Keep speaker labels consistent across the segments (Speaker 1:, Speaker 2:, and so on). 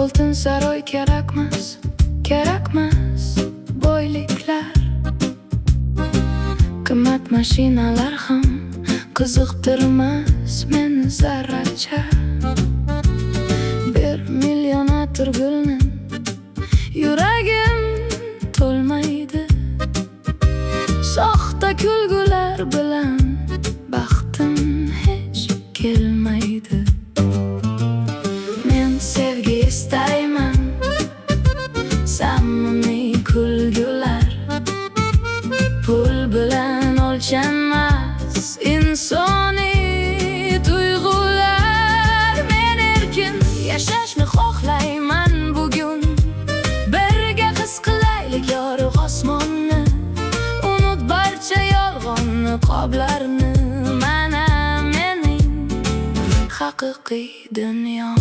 Speaker 1: Oltin saroy kerakmas, kerakmas boyliklar. Qimmat mashinalar ham qiziqtirmas meni zarracha. 1 million atir gulni yuragim to'lmaydi. Soxta kulgular bilan baxtim hech kelmaydi. Men sevgi istayman, samimiy kulgular. Pul bilan o'lchanmas insoniy tuyg'ular. Men erkin yashashni xohlayman bugun. Birga his qilaylik yorug' osmonni. Unut barcha yolg'on niqoblarni. Mana mening haqiqiy dunyom.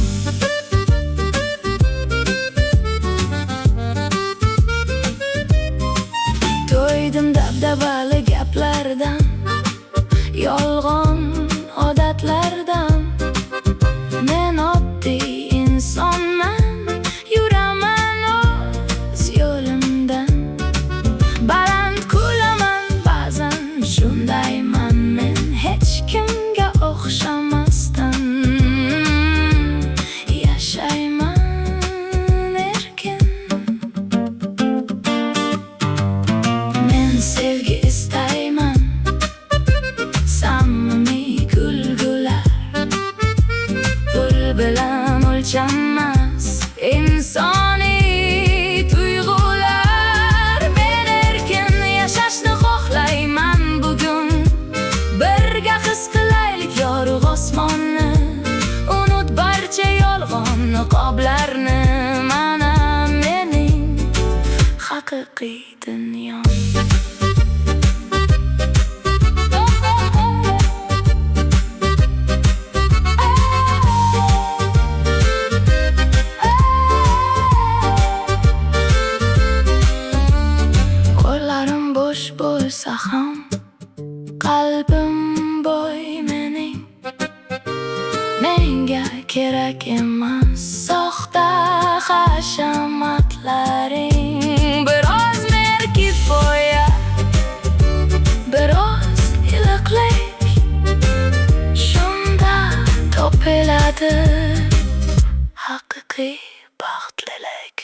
Speaker 1: To'ydim dabdabali gaplardan, yolg'on odatlardan. Men oddiy insonman, yuraman o'z yo'limdan. Baland kulaman ba'zan, shundayman men hech kimga o'xshamasdan. Yashayman erkin. Men sevgi istayman, samimiy kulgular. Pul bilan o'lchanmas insoniy tuyg'ular. Men erkin yashashni xohlayman bugun. Birga his qilaylik yorug' osmonni. Unut barcha yolg'on niqoblarni. Mana mening haqiqiy dunyom. Qo'llarim bo'sh bo'lsa ham, qalbim boy mening. Menga kerak emas soxta hashamatlaring. Biroz mer kifoya, biroz iliqlik. Shunda topiladi haqiqiy baxtlilik.